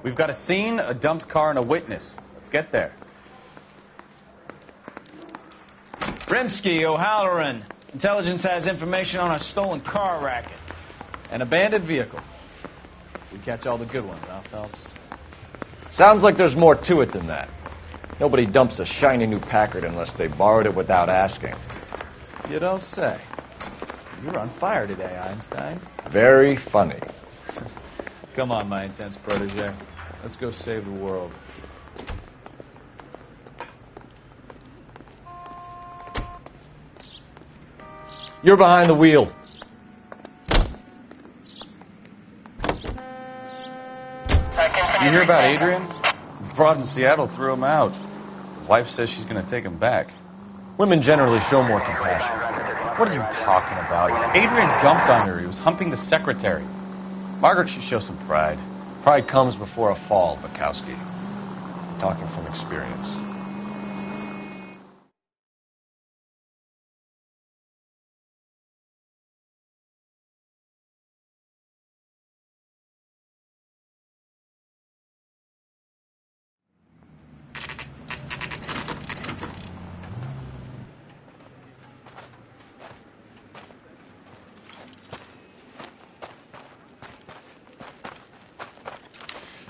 We've got a scene, a dumped car, and a witness. Let's get there. Rimsky, O'Halloran. Intelligence has information on a stolen car racket. An abandoned vehicle. We catch all the good ones, huh, Phelps? Sounds like there's more to it than that. Nobody dumps a shiny new Packard unless they borrowed it without asking. You don't say. You're on fire today, Einstein. Very funny. Come on, my intense protege. Let's go save the world. You're behind the wheel. You hear about Adrian? Broad in Seattle threw him out. Wife says she's going to take him back. Women generally show more compassion. What are you talking about? Adrian dumped on her. He was humping the secretary. Margaret should show some pride. Pride comes before a fall, Bukowski. Talking from experience.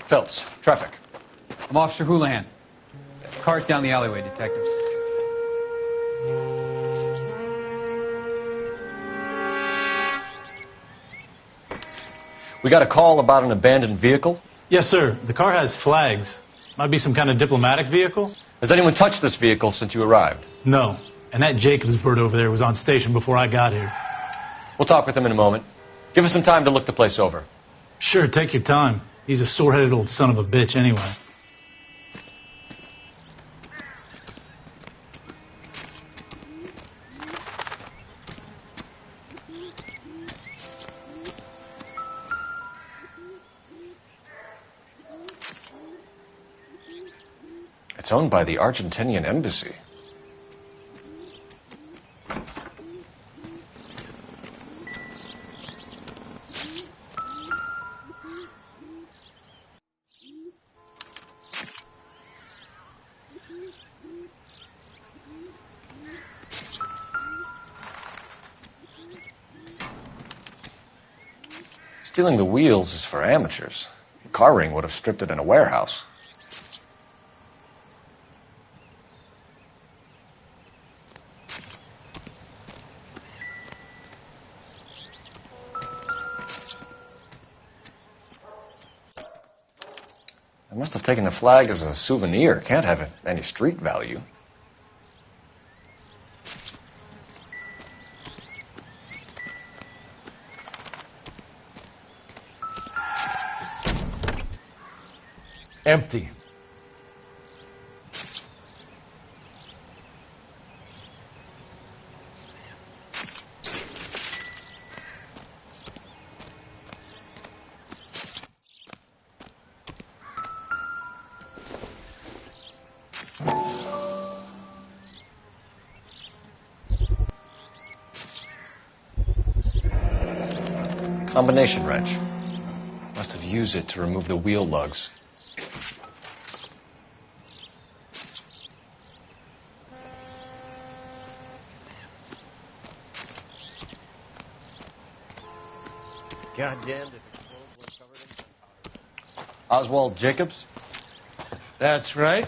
Phelps, traffic. I'm Officer Houlihan. Car's down the alleyway, detectives. We got a call about an abandoned vehicle. Yes, sir. The car has flags. Might be some kind of diplomatic vehicle. Has anyone touched this vehicle since you arrived? No. And that Jacobs bird over there was on station before I got here. We'll talk with him in a moment. Give us some time to look the place over. Sure, take your time. He's a sore-headed old son of a bitch anyway. It's owned by the Argentinian Embassy. Stealing the wheels is for amateurs. A car ring would have stripped it in a warehouse. I must have taken the flag as a souvenir. Can't have any street value. Empty. Combination wrench. Must have used it to remove the wheel lugs. Goddamn, if his clothes weren't covered in gunpowder. Oswald Jacobs? That's right.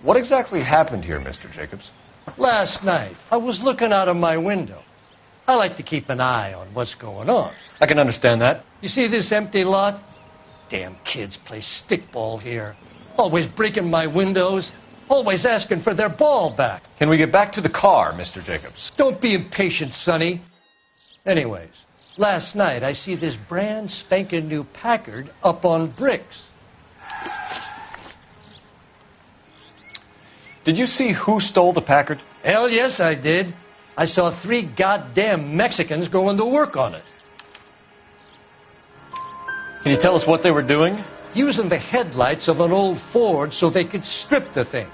What exactly happened here, Mr. Jacobs? Last night, I was looking out of my window. I like to keep an eye on what's going on. I can understand that. You see this empty lot? Damn kids play stickball here. Always breaking my windows. Always asking for their ball back. Can we get back to the car, Mr. Jacobs? Don't be impatient, Sonny. Anyways, last night I see this brand spanking new Packard up on bricks. Did you see who stole the Packard? Hell yes, I did. I saw 3 goddamn Mexicans going to work on it. Can you tell us what they were doing? Using the headlights of an old Ford so they could strip the thing.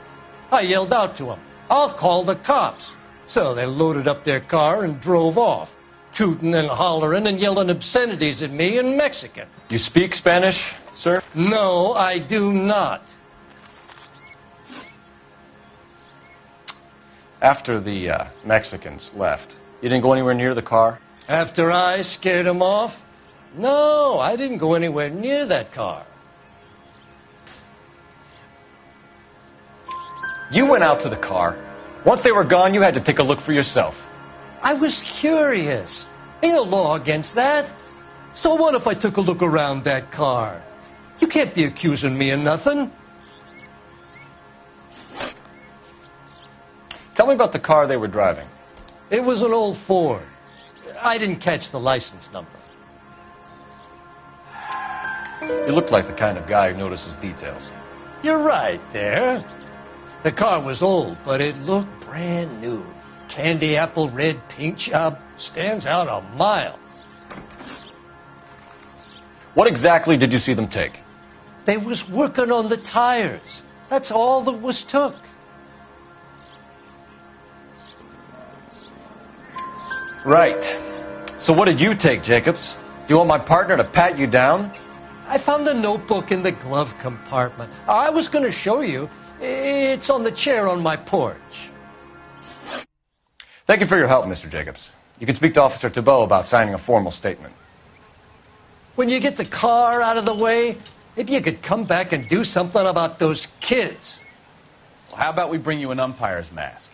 I yelled out to them, "I'll call the cops." So they loaded up their car and drove off. tooting and hollering and yelling obscenities at me in Mexican. You speak Spanish, sir? No, I do not. After the Mexicans left, you didn't go anywhere near the car? After I scared him off? No, I didn't go anywhere near that car. You went out to the car. Once they were gone, you had to take a look for yourself. I was curious. Ain't no law against that. So what if I took a look around that car? You can't be accusing me of nothing. Tell me about the car they were driving. It was an old Ford. I didn't catch the license number. You looked like the kind of guy who notices details. You're right there. The car was old, but it looked brand new. Candy apple red paint job stands out a mile. What exactly did you see them take? They was working on the tires. That's all that was took. Right. So what did you take, Jacobs? Do you want my partner to pat you down? I found a notebook in the glove compartment. I was going to show you. It's on the chair on my porch. Thank you for your help, Mr. Jacobs. You can speak to Officer Thibault about signing a formal statement. When you get the car out of the way, maybe you could come back and do something about those kids. Well, how about we bring you an umpire's mask?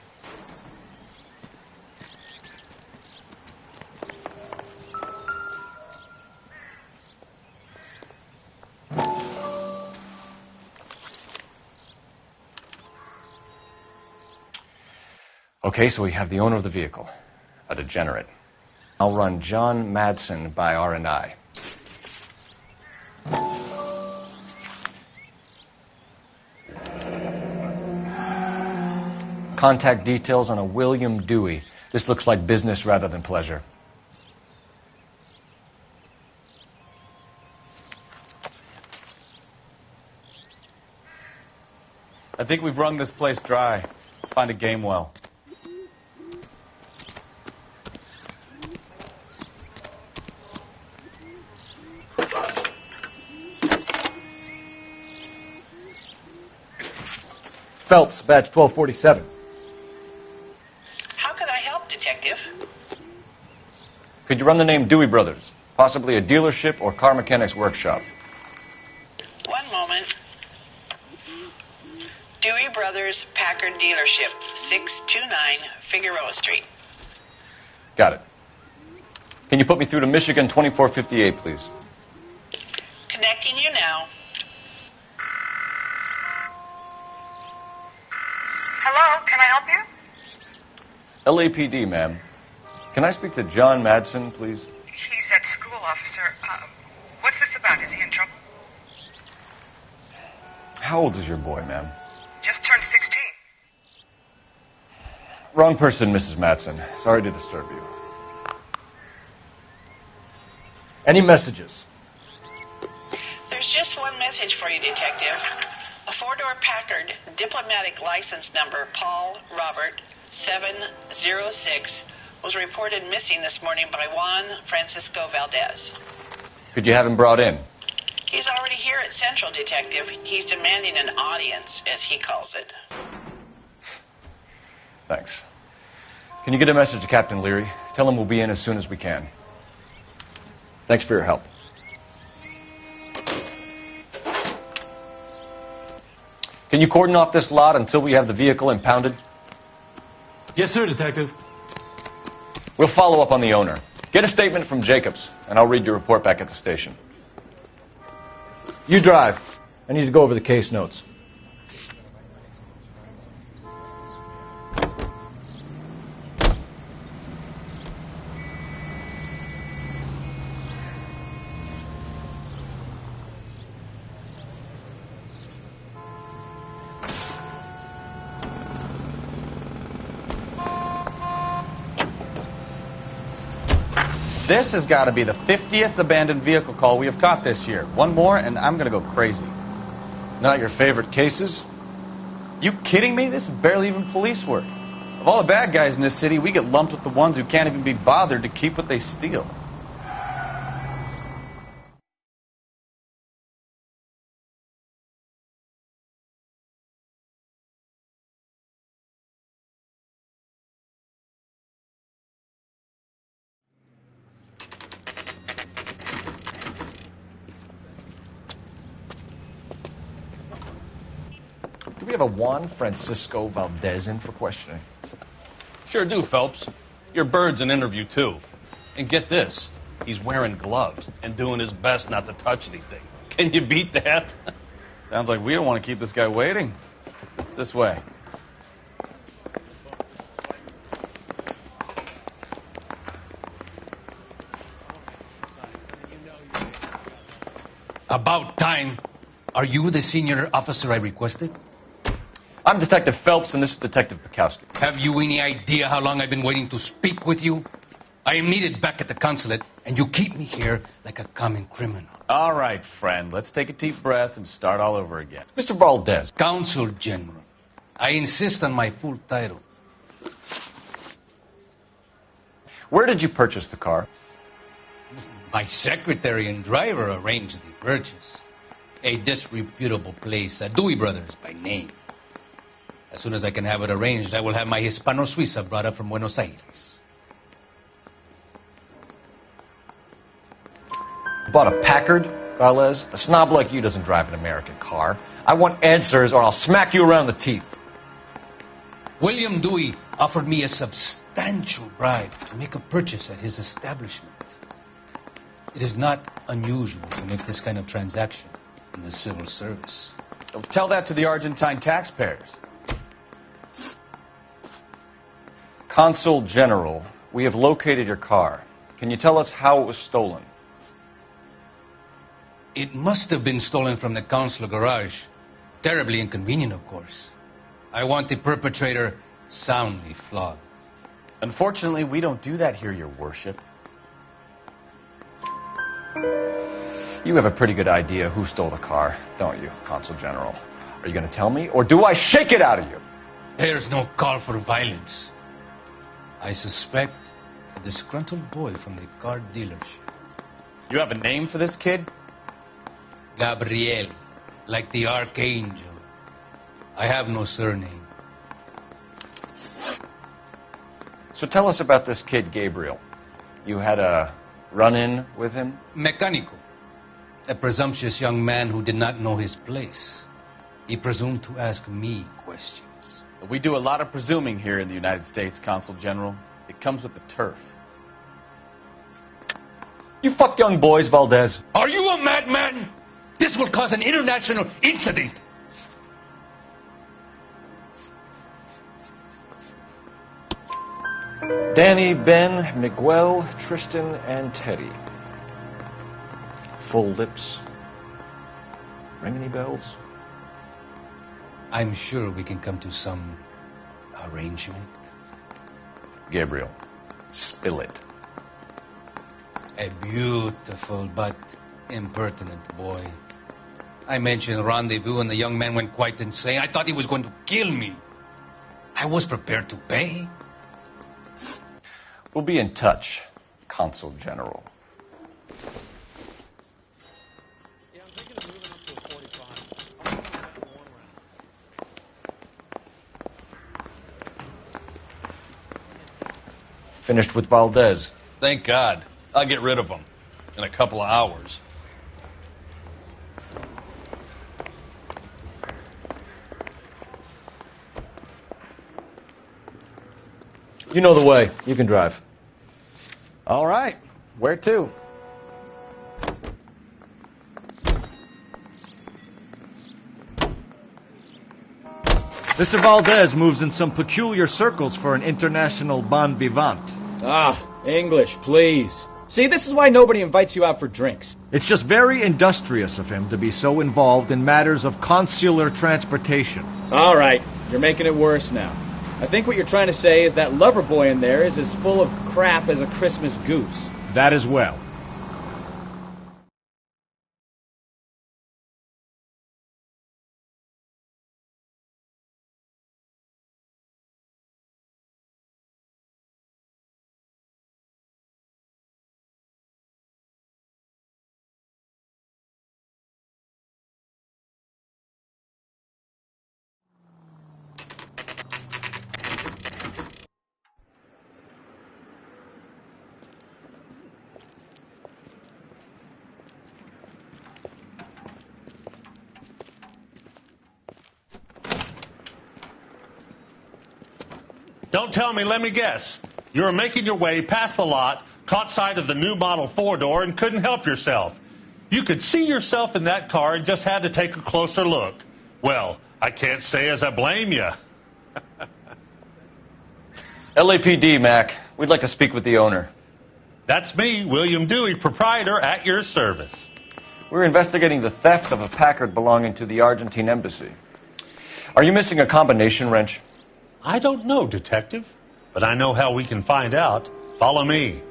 Okay, so we have the owner of the vehicle, a degenerate. I'll run John Madsen by R&I. Contact details on a William Dewey. This looks like business rather than pleasure. I think we've wrung this place dry. Let's find a game well. Phelps, badge 1247. How can I help, Detective? Could you run the name Dewey Brothers? Possibly a dealership or car mechanic's workshop. One moment. Dewey Brothers Packard Dealership, 629 Figueroa Street. Got it. Can you put me through to Michigan 2458, please? Connecting you now. Hello, can I help you? LAPD, ma'am. Can I speak to John Madsen, please? He's at school, officer. What's this about? Is he in trouble? How old is your boy, ma'am? Just turned 16. Wrong person, Mrs. Madsen. Sorry to disturb you. Any messages? There's just one message for you, Detective. A four-door Packard, diplomatic license number Paul Robert 706, was reported missing this morning by Juan Francisco Valdez. Could you have him brought in? He's already here at Central, Detective. He's demanding an audience, as he calls it. Thanks. Can you get a message to Captain Leary? Tell him we'll be in as soon as we can. Thanks for your help. Can you cordon off this lot until we have the vehicle impounded? Yes, sir, Detective. We'll follow up on the owner. Get a statement from Jacobs, and I'll read your report back at the station. You drive. I need to go over the case notes. This has got to be the 50th abandoned vehicle call we have caught this year. One more, and I'm going to go crazy. Not your favorite cases? You kidding me? This is barely even police work. Of all the bad guys in this city, we get lumped with the ones who can't even be bothered to keep what they steal. Do we have a Juan Francisco Valdez in for questioning? Sure do, Phelps. Your bird's an interview, too. And get this, he's wearing gloves and doing his best not to touch anything. Can you beat that? Sounds like we don't want to keep this guy waiting. It's this way. About time. Are you the senior officer I requested? I'm Detective Phelps, and this is Detective Bukowski. Have you any idea how long I've been waiting to speak with you? I am needed back at the consulate, and you keep me here like a common criminal. All right, friend. Let's take a deep breath and start all over again. Mr. Valdez. Consul General. I insist on my full title. Where did you purchase the car? My secretary and driver arranged the purchase. A disreputable place, Dewey Brothers by name. As soon as I can have it arranged, I will have my Hispano Suiza brought up from Buenos Aires. Bought a Packard, Valdez? A snob like you doesn't drive an American car. I want answers or I'll smack you around the teeth. William Dewey offered me a substantial bribe to make a purchase at his establishment. It is not unusual to make this kind of transaction in the civil service. Tell that to the Argentine taxpayers. Consul General, we have located your car. Can you tell us how it was stolen? It must have been stolen from the consular garage. Terribly inconvenient, of course. I want the perpetrator soundly flogged. Unfortunately, we don't do that here, Your Worship. You have a pretty good idea who stole the car, don't you, Consul General? Are you going to tell me, or do I shake it out of you? There's no call for violence. I suspect a disgruntled boy from the car dealership. You have a name for this kid? Gabriel, like the archangel. I have no surname. So tell us about this kid, Gabriel. You had a run-in with him? Mecánico. A presumptuous young man who did not know his place. He presumed to ask me questions. We do a lot of presuming here in the United States, Consul General. It comes with the turf. You fuck young boys, Valdez. Are you a madman? This will cause an international incident. Danny, Ben, Miguel, Tristan, and Teddy. Full lips. Ring any bells? I'm sure we can come to some arrangement. Gabriel, spill it. A beautiful but impertinent boy. I mentioned rendezvous and the young man went quite insane. I thought he was going to kill me. I was prepared to pay. We'll be in touch, Consul General. Finished with Valdez. Thank God. I'll get rid of him in a couple of hours. You know the way. You can drive. All right. Where to? Mr. Valdez moves in some peculiar circles for an international bon vivant. Ah, English, please. See, this is why nobody invites you out for drinks. It's just very industrious of him to be so involved in matters of consular transportation. All right, you're making it worse now. I think what you're trying to say is that lover boy in there is as full of crap as a Christmas goose. That as well. Don't tell me, let me guess. You were making your way past the lot, caught sight of the new model four-door, and couldn't help yourself. You could see yourself in that car and just had to take a closer look. Well, I can't say as I blame you. LAPD, Mac. We'd like to speak with the owner. That's me, William Dewey, proprietor, at your service. We're investigating the theft of a Packard belonging to the Argentine embassy. Are you missing a combination wrench? I don't know, Detective, but I know how we can find out. Follow me.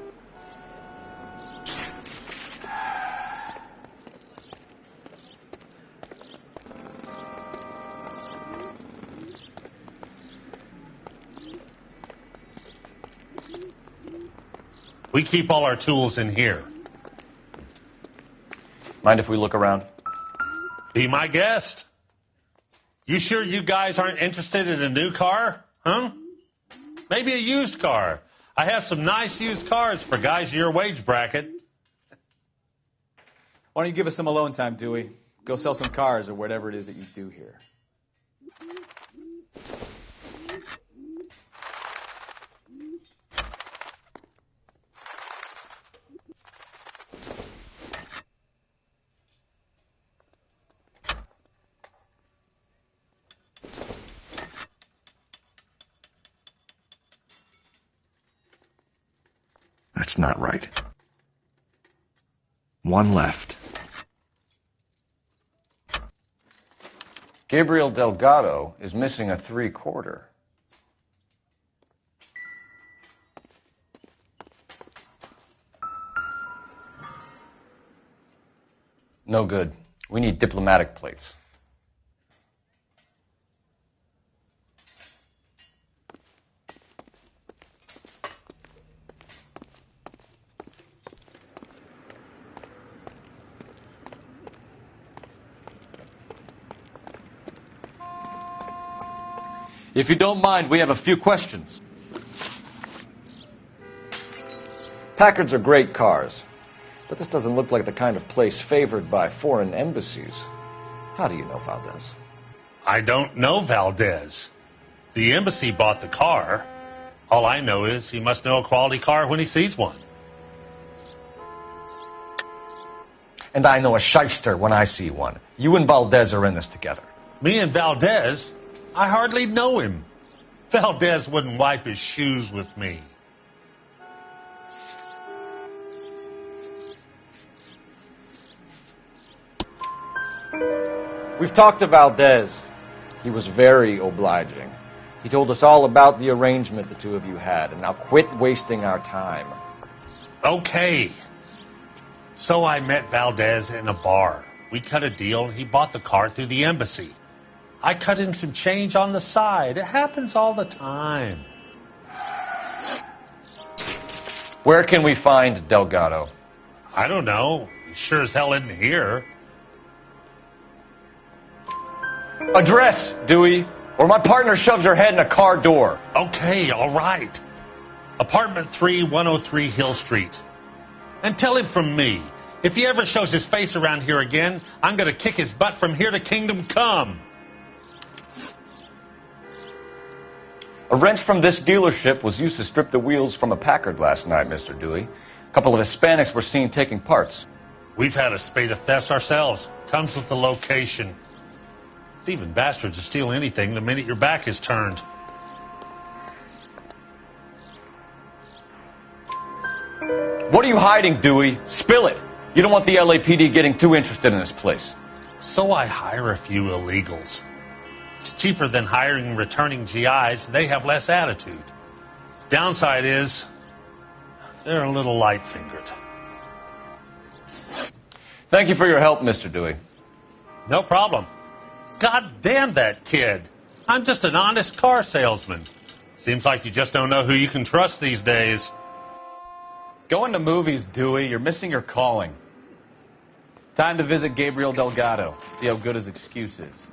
We keep all our tools in here. Mind if we look around? Be my guest. You sure you guys aren't interested in a new car? Huh? Maybe a used car. I have some nice used cars for guys in your wage bracket. Why don't you give us some alone time, Dewey? Go sell some cars or whatever it is that you do here. That's not right. One left. Gabriel Delgado is missing a 3/4. No good. We need diplomatic plates. If you don't mind, we have a few questions. Packards are great cars, but this doesn't look like the kind of place favored by foreign embassies. How do you know Valdez? I don't know Valdez. The embassy bought the car. All I know is he must know a quality car when he sees one. And I know a shyster when I see one. You and Valdez are in this together. Me and Valdez? I hardly know him. Valdez wouldn't wipe his shoes with me. We've talked to Valdez. He was very obliging. He told us all about the arrangement the two of you had, and now quit wasting our time. Okay. So I met Valdez in a bar. We cut a deal, and he bought the car through the embassy. I cut him some change on the side. It happens all the time. Where can we find Delgado? I don't know. He sure as hell isn't here. Address, Dewey, or my partner shoves her head in a car door. Okay, all right. Apartment 3, 103 Hill Street. And tell him from me, if he ever shows his face around here again, I'm going to kick his butt from here to kingdom come. A wrench from this dealership was used to strip the wheels from a Packard last night, Mr. Dewey. A couple of Hispanics were seen taking parts. We've had a spate of thefts ourselves. Comes with the location. Thieving bastards will steal anything the minute your back is turned. What are you hiding, Dewey? Spill it. You don't want the LAPD getting too interested in this place. So I hire a few illegals. It's cheaper than hiring returning GIs. They have less attitude. Downside is they're a little light-fingered. Thank you for your help, Mr. Dewey. No problem. God damn that kid. I'm just an honest car salesman. Seems like you just don't know who you can trust these days. Going to movies, Dewey. You're missing your calling. Time to visit Gabriel Delgado. See how good his excuse is.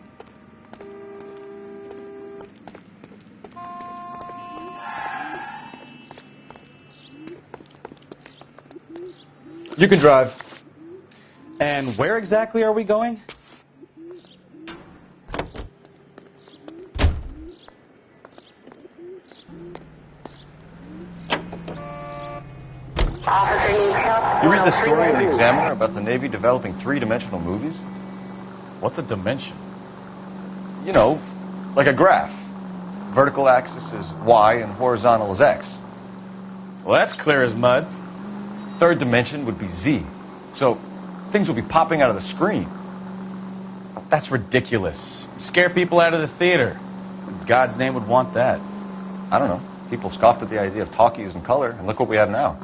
You can drive. And where exactly are we going? You read the story in the Examiner about the Navy developing three-dimensional movies? What's a dimension? You know, like a graph. Vertical axis is Y and horizontal is X. Well, that's clear as mud. Third dimension would be Z. So things will be popping out of the screen. That's ridiculous. Scare people out of the theater. In God's name would want that. I don't know. People scoffed at the idea of talkies in color, and look what we have now.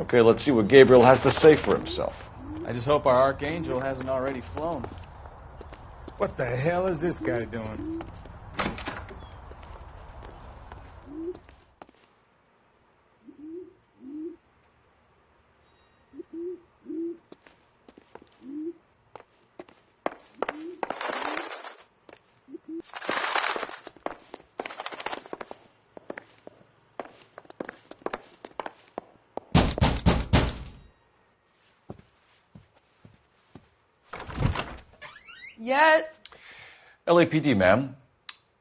Okay, let's see what Gabriel has to say for himself. I just hope our archangel hasn't already flown. What the hell is this guy doing? Yes. LAPD, ma'am.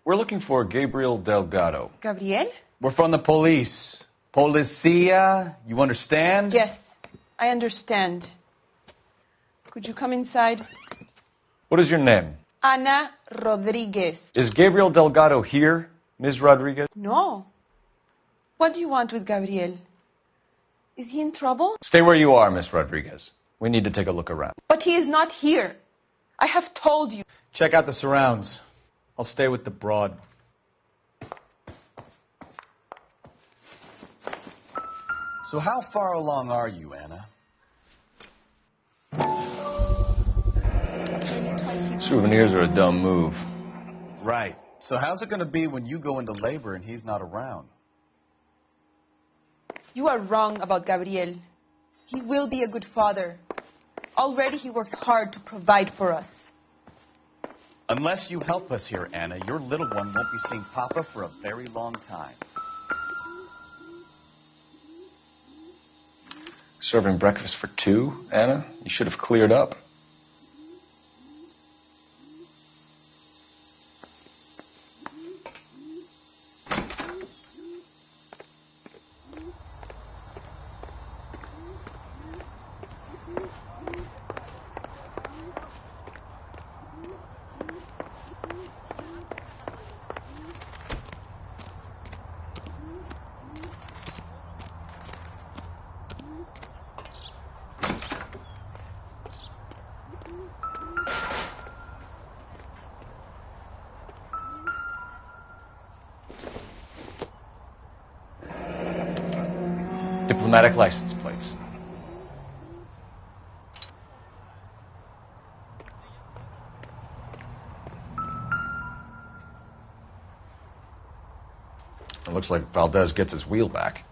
We're looking for Gabriel Delgado. Gabriel? We're from the police. Policia, you understand? Yes, I understand. Could you come inside? What is your name? Ana Rodriguez. Is Gabriel Delgado here, Ms. Rodriguez? No. What do you want with Gabriel? Is he in trouble? Stay where you are, Miss Rodriguez. We need to take a look around. But he is not here. I have told you. Check out the surrounds. I'll stay with the broad. So how far along are you, Anna? Souvenirs are a dumb move. Right. So how's it going to be when you go into labor and he's not around? You are wrong about Gabriel. He will be a good father. Already he works hard to provide for us. Unless you help us here, Anna, your little one won't be seeing Papa for a very long time. Serving breakfast for two, Anna? You should have cleared up. Diplomatic license plates. It looks like Valdez gets his wheel back.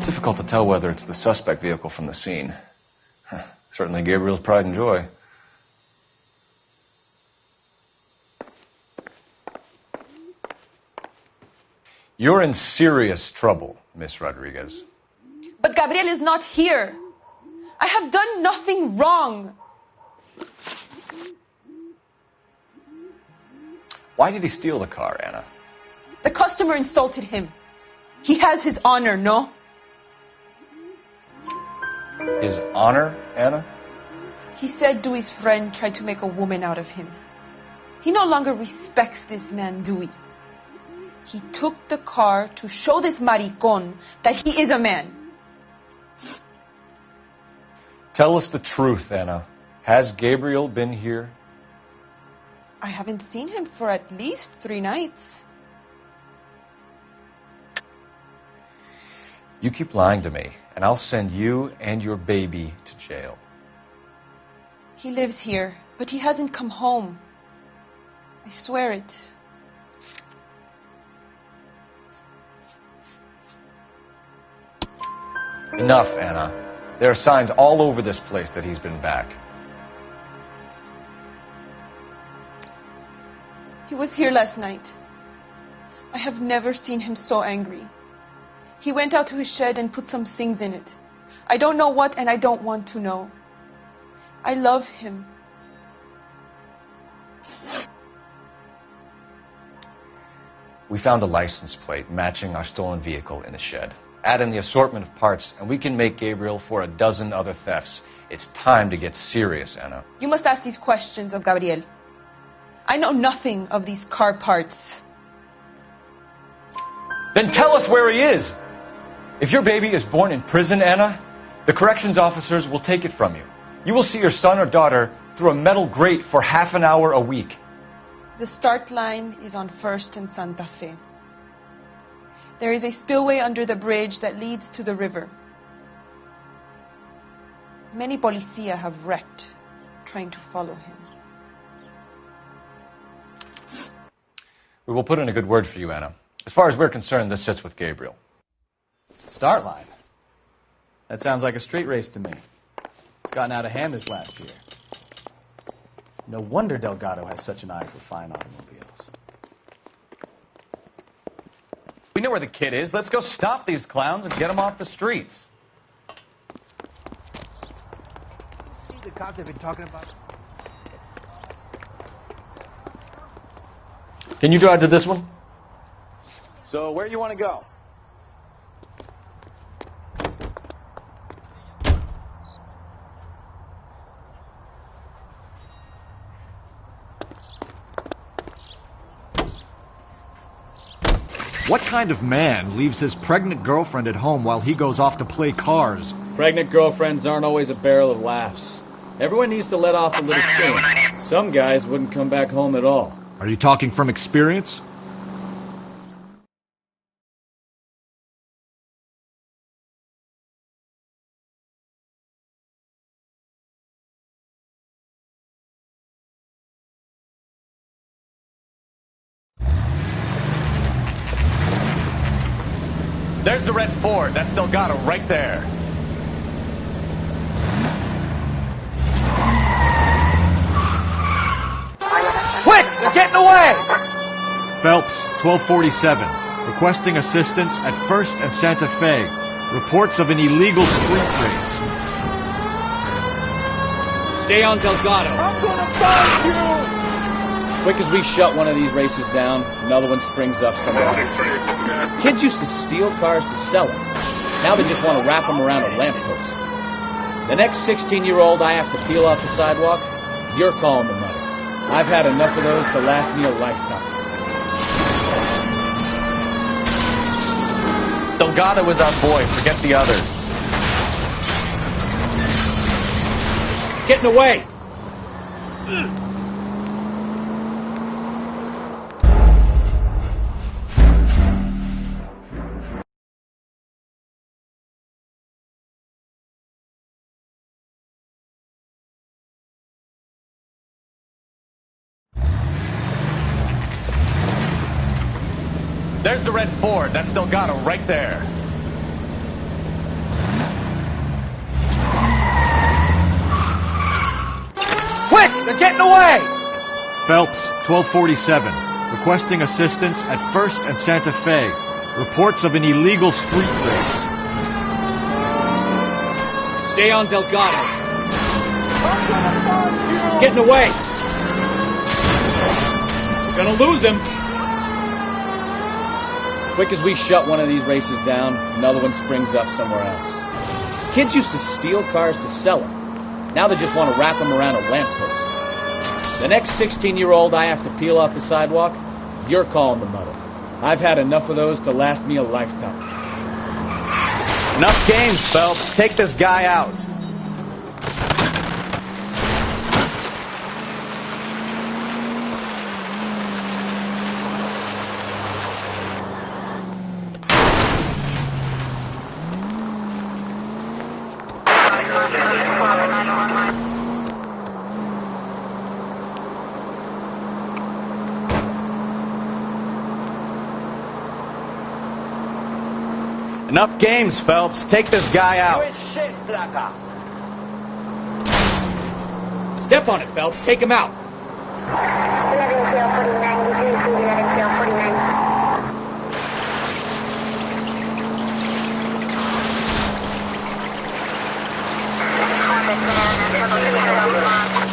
Difficult to tell whether it's the suspect vehicle from the scene. Certainly Gabriel's pride and joy. You're in serious trouble, Miss Rodriguez. But Gabriel is not here. I have done nothing wrong. Why did he steal the car, Anna? The customer insulted him. He has his honor, no? His honor, Anna? He said Dewey's friend tried to make a woman out of him. He no longer respects this man, Dewey. He took the car to show this maricón that he is a man. Tell us the truth, Anna. Has Gabriel been here? I haven't seen him for at least 3 nights. You keep lying to me, and I'll send you and your baby to jail. He lives here, but he hasn't come home. I swear it. Enough, Anna. There are signs all over this place that he's been back. He was here last night. I have never seen him so angry. He went out to his shed and put some things in it. I don't know what, and I don't want to know. I love him. We found a license plate matching our stolen vehicle in the shed. Add in the assortment of parts, and we can make Gabriel for a dozen other thefts. It's time to get serious, Anna. You must ask these questions of Gabriel. I know nothing of these car parts. Then tell us where he is! If your baby is born in prison, Anna, the corrections officers will take it from you. You will see your son or daughter through a metal grate for half an hour a week. The start line is on 1st and Santa Fe. There is a spillway under the bridge that leads to the river. Many policia have wrecked trying to follow him. We will put in a good word for you, Anna. As far as we're concerned, this sits with Gabriel. Start line? That sounds like a street race to me. It's gotten out of hand this last year. No wonder Delgado has such an eye for fine automobiles. We know where the kid is. Let's go stop these clowns and get them off the streets. See the cops have been talking about? Can you drive to this one? So where you want to go? What kind of man leaves his pregnant girlfriend at home while he goes off to play cars? Pregnant girlfriends aren't always a barrel of laughs. Everyone needs to let off a little steam. Some guys wouldn't come back home at all. Are you talking from experience? There's the red Ford. That's Delgado right there. Quick! They're getting away! Phelps, 1247. Requesting assistance at 1st and Santa Fe. Reports of an illegal street race. Stay on Delgado. I'm gonna find you! Quick as we shut one of these races down, another one springs up somewhere else. Kids used to steal cars to sell them. Now they just want to wrap them around a lamppost. The next 16-year-old I have to peel off the sidewalk, you're calling the mother. I've had enough of those to last me a lifetime. Delgado is our boy. Forget the others. He's getting away! There's the red Ford. That's Delgado right there. Quick! They're getting away! Phelps, 1247. Requesting assistance at 1st and Santa Fe. Reports of an illegal street race. Stay on Delgado. He's getting away. We're gonna lose him. Quick as we shut one of these races down, another one springs up somewhere else. Kids used to steal cars to sell them. Now they just want to wrap them around a lamppost. The next 16-year-old I have to peel off the sidewalk, you're calling the mother. I've had enough of those to last me a lifetime. Enough games, Phelps. Take this guy out. Enough games, Phelps. Take this guy out. Step on it, Phelps. Take him out.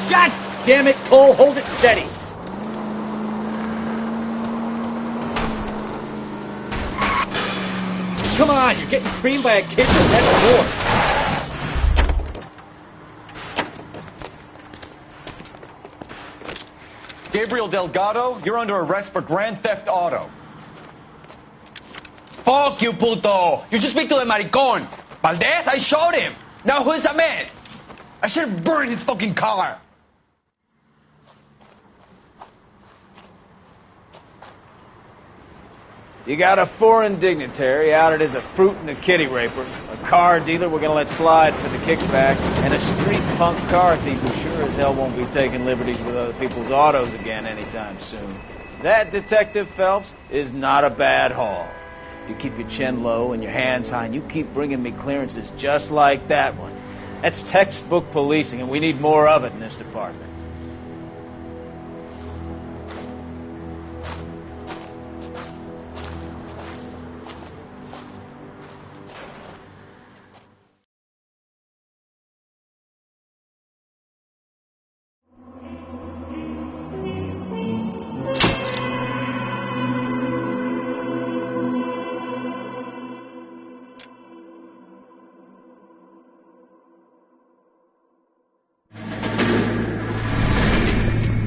God damn it, Cole. Hold it steady. Come on, you're getting creamed by a kid in a red door. Gabriel Delgado, you're under arrest for grand theft auto. Fuck you, puto! You should speak to the maricón. Valdez, I showed him. Now who's the man? I should have burned his fucking car. You got a foreign dignitary outed as a fruit and a kitty raper, a car dealer we're gonna let slide for the kickbacks, and a street punk car thief who sure as hell won't be taking liberties with other people's autos again anytime soon. That, Detective Phelps, is not a bad haul. You keep your chin low and your hands high, and you keep bringing me clearances just like that one. That's textbook policing, and we need more of it in this department.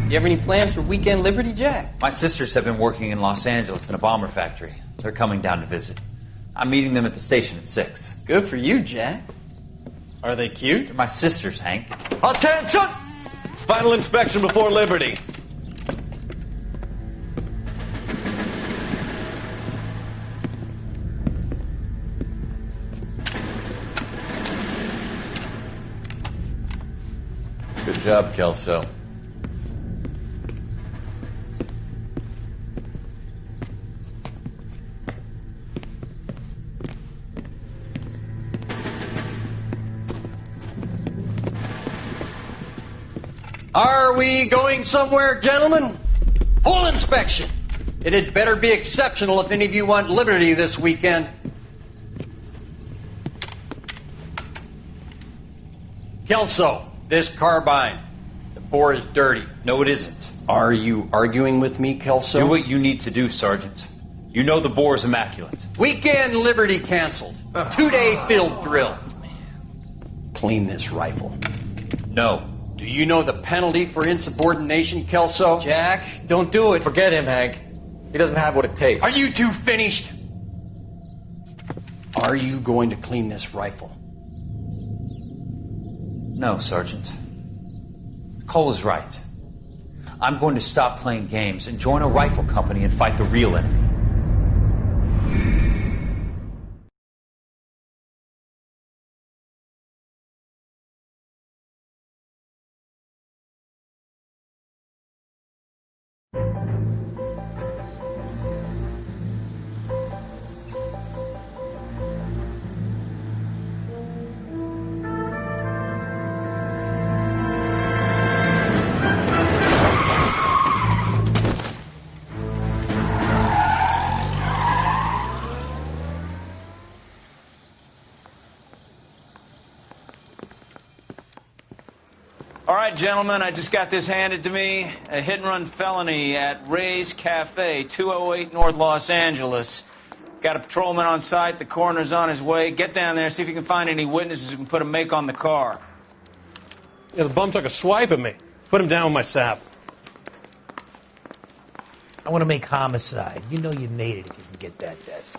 You have any plans for weekend Liberty, Jack? My sisters have been working in Los Angeles in a bomber factory. They're coming down to visit. I'm meeting them at the station at 6. Good for you, Jack. Are they cute? They're my sisters, Hank. Attention! Final inspection before Liberty. Good job, Kelso. Are we going somewhere, gentlemen? Full inspection. It had better be exceptional if any of you want liberty this weekend. Kelso, this carbine. The bore is dirty. No, it isn't. Are you arguing with me, Kelso? Do what you need to do, Sergeant. You know the bore is immaculate. Weekend liberty canceled. 2-day field drill. Clean this rifle. No. Do you know the penalty for insubordination, Kelso? Jack, don't do it. Forget him, Hank. He doesn't have what it takes. Are you two finished? Are you going to clean this rifle? No, Sergeant. Cole is right. I'm going to stop playing games and join a rifle company and fight the real enemy. All right, gentlemen, I just got this handed to me. A hit-and-run felony at Ray's Cafe, 208 North Los Angeles. Got a patrolman on site. The coroner's on his way. Get down there, see if you can find any witnesses who can put a make on the car. Yeah, the bum took a swipe at me. Put him down with my sap. I want to make homicide. You know you made it if you can get that desk.